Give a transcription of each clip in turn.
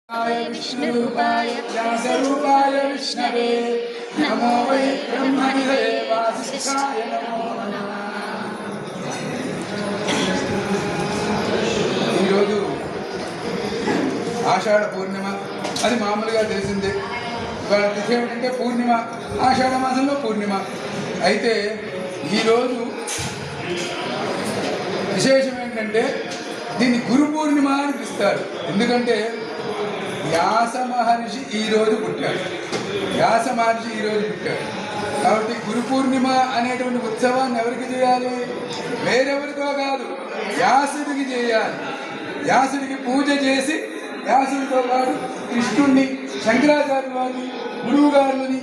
विष्णुरूपाय व्यासरूपाय विष्णवे नमो वै ब्रह्मनिधये वासिष्ठाय नमो नमः। ఈరోజు ఆషాఢ పూర్ణిమ, అది మామూలుగా తెలిసిందే. ఇవాళ తిథి ఏమిటంటే పూర్ణిమ, ఆషాఢ మాసంలో పూర్ణిమ. అయితే ఈరోజు విశేషం ఏంటంటే దీన్ని గురు పూర్ణిమ అని పిలుస్తారు. ఎందుకంటే వ్యాస మహర్షి ఈరోజు పుట్టాడు. కాబట్టి గురు పూర్ణిమ అనేటువంటి ఉత్సవాన్ని ఎవరికి చేయాలి? వేరెవరితో కాదు, వ్యాసుడికి చేయాలి. వ్యాసుడికి పూజ చేసి వ్యాసుడితో పాటు కృష్ణుణ్ణి, శంకరాచార్య వారిని, గురువు గారుని,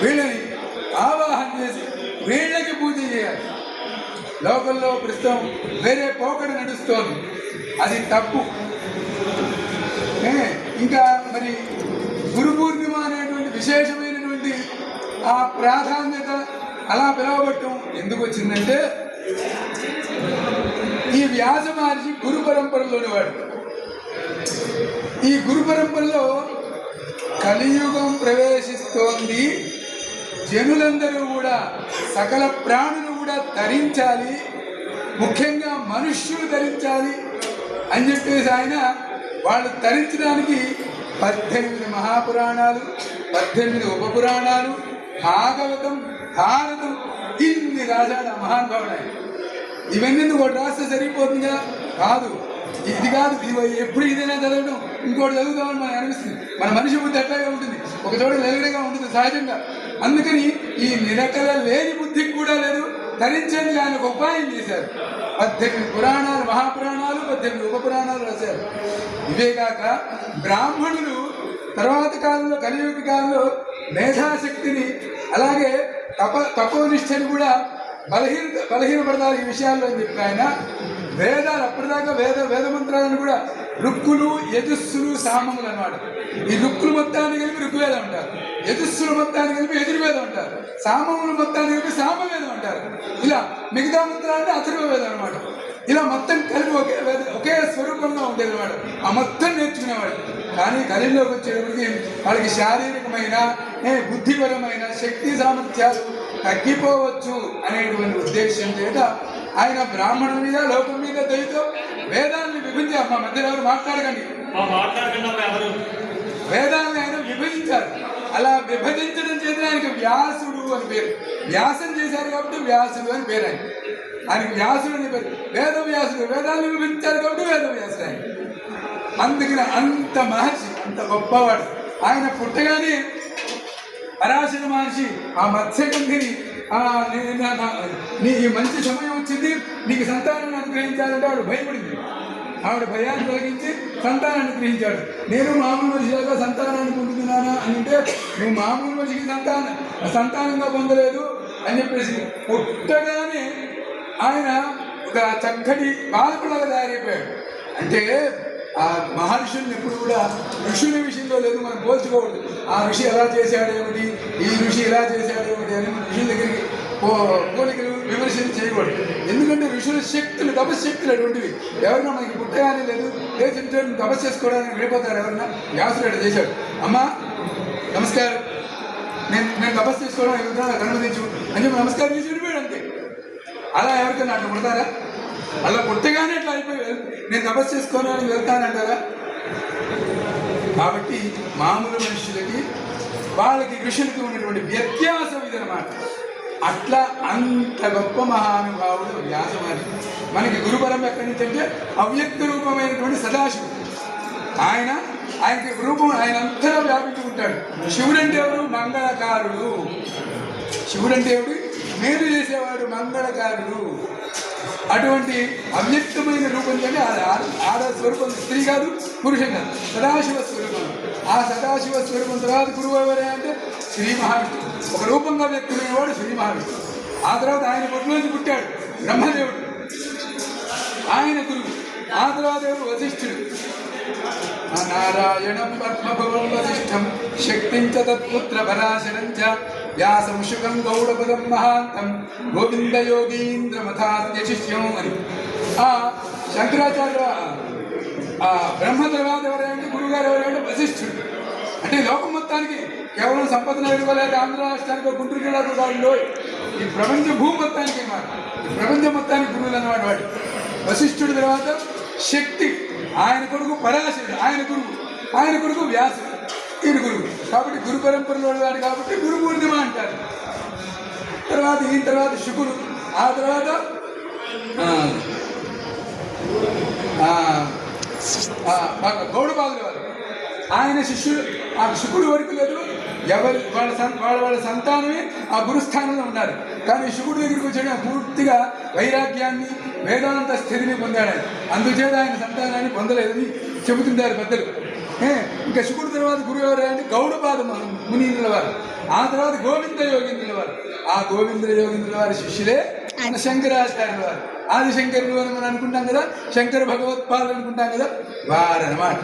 వీళ్ళని ఆవాహన చేసి వీళ్ళకి పూజ చేయాలి. లోకల్లో ప్రస్తుతం వేరే పోకడ నడుస్తోంది, అది తప్పు. ఇంకా మరి గురు పూర్ణిమ అనేటువంటి విశేషమైనటువంటి ఆ ప్రాధాన్యత అలా పిలవబట్టం ఎందుకు వచ్చిందంటే, ఈ వ్యాస మహర్షి గురు పరంపరలోని వాడు. ఈ గురు పరంపరలో కలియుగం ప్రవేశిస్తోంది, జనులందరూ కూడా, సకల ప్రాణులు కూడా ధరించాలి, ముఖ్యంగా మనుష్యులు ధరించాలి అని చెప్పేసి ఆయన వాళ్ళు ధరించడానికి 18 మహాపురాణాలు, 18 ఉపపురాణాలు, భాగవతం, భారతం ఇన్ని రాశాడు ఆ మహానుభావుడు. ఇవన్నీ ఒకటి రాస్తే సరిపోతుందిగా? కాదు, ఇది కాదు. ఎప్పుడు ఇదైనా చదవడం, ఇంకోటి చదువుతామని మనకు అనిపిస్తుంది. మన మనిషి బుద్ధి అట్లాగే ఉంటుంది, ఒక చోట నిలకడగా ఉంటుంది సహజంగా. అందుకని ఈ నిలకడ లేని బుద్ధికి కూడా లేదు, ధరించండి ఆయన ఒక ఉపాయం చేశారు. 18 పురాణాలు, మహాపురాణాలు, 18 ఉపపురాణాలు రాశారు. ఇవేగాక బ్రాహ్మణులు తర్వాత కాలంలో, కలియుగ కాలంలో మేధాశక్తిని, అలాగే తపోనిష్టని కూడా బలహీనపడతారు ఈ విషయాల్లో అని చెప్పి ఆయన వేదాలు, అప్పటిదాకా వేద మంత్రాలను కూడా రుక్కులు, యజస్సులు, సామములు అన్నమాట. ఈ రుక్కులు మొత్తాన్ని కలిపి ఋగ్వేదం అంటారు, యజస్సులు మొత్తాన్ని కలిపి యజుర్వేదం అంటారు, సామములు మొత్తాన్ని కలిపి సామవేదం అంటారు. ఇలా మిగతా మంత్రాన్ని అథర్వవేదం అనమాట. ఇలా మొత్తం కలిపి ఒకే స్వరూపంగా ఉండేది అనమాట. ఆ మొత్తం నేర్చుకునేవాడు. కానీ కలిలోకి వచ్చేటప్పటికి వాళ్ళకి శారీరకమైన, బుద్ధిపరమైన శక్తి సామర్థ్యాలు తగ్గిపోవచ్చు అనేటువంటి ఉద్దేశం చేత ఆయన బ్రాహ్మణుల మీద, లోకం మీద దయతో వేదాన్ని విభజించారు. మా మధ్యలో ఎవరు మాట్లాడకండి, వేదాన్ని ఆయన విభజించారు. అలా విభజించడం చేత ఆయనకి వ్యాసుడు అని పేరు. వ్యాసం చేశారు కాబట్టి వ్యాసుడు అని పేరు. ఆయనకి వ్యాసుడు అని పేరు. వేద వ్యాసుడు, వేదాన్ని విభజించారు కాబట్టి వేద వ్యాసుడు ఆయన. అందుకని అంత మహర్షి, అంత గొప్పవాడు. ఆయన పుట్టగానే పరాశర మహర్షి ఆ మత్స్యగంధిని, నీకు మంచి సమయం వచ్చింది, నీకు సంతానాన్ని అనుగ్రహించాలంటే ఆవిడ భయపడింది. ఆవిడ భయాన్ని తొలగించి సంతానాన్ని గ్రహించాడు. నేను మామూలు మనిషిలాగా సంతానాన్ని పొందుతున్నానా అని అంటే, నువ్వు మామూలు మనిషికి సంతానంగా పొందలేదు అని చెప్పేసి పుట్టగానే ఆయన ఒక చక్కటి బాలకులాగా తయారైపోయాడు. అంటే ఆ మహర్షుల్ని ఎప్పుడు కూడా ఋషుల విషయంలో లేదు మనం పోల్చుకోవద్దు. ఆ ఋషి ఎలా చేశాడేమిటి, ఈ ఋషి ఇలా చేశాడేమిటి అని మన ఋషుల దగ్గరికి పోలికలు, విమర్శలు చేయకూడదు. ఎందుకంటే ఋషుల శక్తులు, తపశ్శక్తులు అటువంటివి. ఎవరన్నా మనకి పుట్టగానే లేదు, లేచింటే తపస్సు చేసుకోవడానికి వెళ్ళిపోతారు. ఎవరన్నా వ్యాసుడు అట్లా చేశాడు. అమ్మా నమస్కారం, నేను తపస్సు చేసుకోవడానికి వెళ్తాను, నాకు అనుమతించు అని చెప్పి నమస్కారం చేసి వెళ్ళిపోయాడు అంతే. అలా ఎవరికైనా అట్లా పుడతారా? అలా పుట్టగానే అట్లా అయిపోయి నేను తపస్సు చేసుకోవడానికి వెళ్తానంటారా? కాబట్టి మామూలు మనుషులకి, వాళ్ళకి ఋషులకి ఉన్నటువంటి వ్యత్యాసం ఇదనమాట. అట్లా అంత గొప్ప మహానుభావుడు వ్యాస మహర్షి. మనకి గురుపరం ఎక్కడి నుంచి అంటే అవ్యక్త రూపమైనటువంటి సదాశివుడు. ఆయనకి రూపం ఆయన అంతగా వ్యాపించుకుంటాడు. శివుడు అంటే ఎవరు? మంగళకారుడు. శివుడు అంటే ఎవడు? మేలు చేసేవాడు, మంగళకారుడు. అటువంటి అవ్యక్తమైన రూపం కంటే ఆడ స్వరూపం స్త్రీ కాదు, పురుషం కాదు, సదాశివ స్వరూపం. ఆ సదాశివ స్వరూపం తర్వాత గురువు ఎవరే అంటే శ్రీ మహావిష్ణువు. ఒక రూపంగా వ్యక్తమైన వాడు శ్రీ మహావిష్ణువు. ఆ తర్వాత ఆయన పొట్టులోంచి పుట్టాడు బ్రహ్మదేవుడు, ఆయన గురువు. ఆ తర్వాత ఎవరు? వశిష్ఠుడు. నారాయణం పద్మభవం వశిష్ఠం శక్తించ తత్పుత్ర పరాశరంచ వ్యాసం శుకం గౌడపదం మహాంతం గోవింద యోగీంద్ర మథాద్య శిష్యం అని. శంకరాచార్య ఆ బ్రహ్మ తర్వాత ఎవరంటే గురువుగారు ఎవరంటే వశిష్ఠుడు. అంటే లోకం మొత్తానికి కేవలం సంపదను ఎదుర్కోలేక ఆంధ్ర రాష్ట్రానికి గుంటూరు జిల్లాకు కాదు, ఈ ప్రపంచ భూమి మొత్తానికి మాట, ఈ ప్రపంచం మొత్తానికి గురువులు అన్నమాట వాడు. వశిష్ఠుడి తర్వాత శక్తి, ఆయన కొడుకు పరాశరుడు, ఆయన కొడుకు వ్యాసుడు, ఈయన గురువు. కాబట్టి గురు పరంపరలో వాడు కాబట్టి గురు పూర్ణిమ అంటారు. తర్వాత ఈయన తర్వాత శుకుడు, ఆ తర్వాత గౌడపాదులు వారు, ఆయన శిష్యుడు. ఆ శుకుడు వరకు లేదు, ఎవరి వాళ్ళ సంతానమే ఆ గురుస్థానంలో ఉన్నారు. కానీ శుకుడు దగ్గరికి వచ్చాడు పూర్తిగా వైరాగ్యాన్ని, వేదాంత స్థితిని పొందాడు. అందుచేత ఆయన సంతానాన్ని పొందలేదని చెబుతుంటారు పెద్దలు. ఇంకా శుకుడు తర్వాత గురువు ఎవరు అంటే గౌడపాద మునీంద్రుల వారు, ఆ తర్వాత గోవింద యోగీంద్రుల వారు. ఆ గోవింద యోగీంద్రుల వారి శిష్యులే మన శంకరాచార్యుల వారు. ఆదిశంకరులు అని మనం అనుకుంటాం కదా, శంకర భగవత్పాదులు అనుకుంటాం కదా, వారన్నమాట.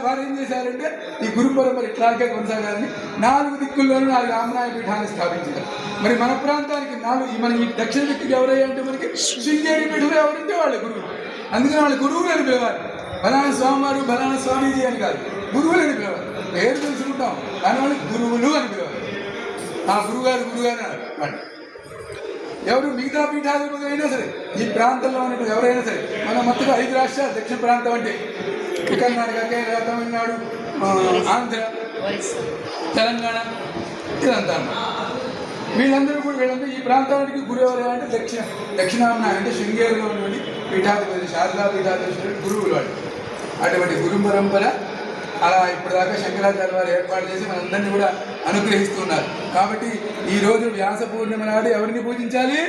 వారు ఏం చేశారంటే ఈ గురు పరంపర ఇట్లాగే కొనసాగాలని 4 దిక్కుల్లోనూ 4 ఆమ్నాయ పీఠాన్ని స్థాపించారు. మరి మన ప్రాంతానికి మన ఈ దక్షిణ దిక్కుకి ఎవరయ్యా అంటే మనకి శృంగేరి పీఠంలో ఎవరంటే వాళ్ళ గురువులు. అందుకని వాళ్ళ గురువులు అని పిలవాలి. బలానా స్వామివారు, బలానా స్వామీజీ అని కాదు, గురువులు అని పిలవాలి. పేరు తెలుసుకుంటాం కానీ వాళ్ళు గురువులు అని పిలవాలి. ఆ గురువుగారు వాళ్ళు ఎవరు మిగతా పీఠాధిపతులు అయినా సరే, ఈ ప్రాంతంలో ఉన్నటువంటి ఎవరైనా సరే, మన మొత్తం 5 రాష్ట్రాలు దక్షిణ ప్రాంతం అంటే కర్ణాటక, కేరళ, తమిళనాడు, ఆంధ్ర, తెలంగాణ, ఇదంతా వీళ్ళందరూ ఈ ప్రాంతానికి గురు ఎవరు అంటే దక్షిణాంన అంటే శృంగేరిలో ఉన్నటువంటి పీఠాధిపతి, శారదా పీఠాధిపతి గురువులు వాళ్ళు. అటువంటి గురు పరంపర అలా ఇప్పటిదాకా శంకరాచార్య వారు ఏర్పాటు చేసి మనందరినీ కూడా అనుగ్రహిస్తున్నారు. కాబట్టి ఈరోజు వ్యాస పూర్ణిమ నాడు ఎవరిని పూజించాలి?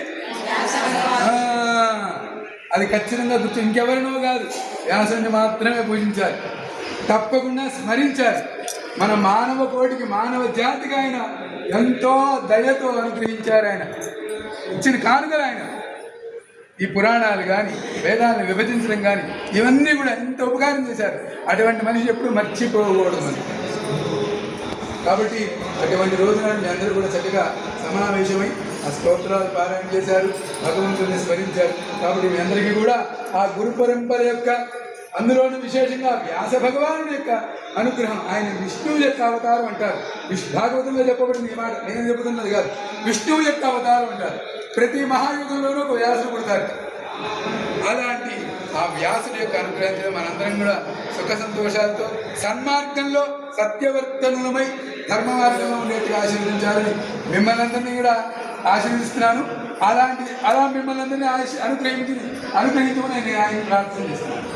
అది ఖచ్చితంగా గుర్తు, ఇంకెవరినో కాదు, వ్యాసుని మాత్రమే పూజించాలి, తప్పకుండా స్మరించాలి. మన మానవ కోటికి, మానవ జాతికి ఆయన ఎంతో దయతో అనుగ్రహించారు. ఆయన ఇచ్చిన కానుకలు ఆయన ఈ పురాణాలు కానీ, వేదాలను విభజించడం కానీ, ఇవన్నీ కూడా ఎంత ఉపకారం చేశారు. అటువంటి మనిషి ఎప్పుడు మర్చిపోకూడదు మనం. కాబట్టి అటువంటి రోజున మీ అందరూ కూడా చక్కగా సమావేశమై ఆ స్తోత్రాలు పారాయణ చేశారు, భగవంతుడిని స్మరించారు. కాబట్టి మీ అందరికీ కూడా ఆ గురు పరంపర యొక్క, అందులోనూ విశేషంగా వ్యాస భగవానుడి యొక్క అనుగ్రహం, ఆయన విష్ణువు యొక్క అవతారం అంటారు. భాగవతంలో చెప్పబడింది ఈ మాట, నేను చెబుతున్నది కాదు, విష్ణువు యొక్క అవతారం అంటారు. ప్రతి మహాయుగంలోనూ ఒక వ్యాసుడు పుడతారు. అలాంటి ఆ వ్యాసుడి యొక్క అనుగ్రహించిన మనందరం కూడా సుఖ సంతోషాలతో సన్మార్గంలో సత్యవర్తనులమై ధర్మ మార్గంలో ఉండేట్టుగా ఆశీర్వదించాలని మిమ్మల్ని అందరినీ కూడా ఆశీర్వదిస్తున్నాను. అలా మిమ్మల్ని అందరినీ అనుగ్రహించమని నేను ఆయన ప్రార్థన చేస్తున్నాను.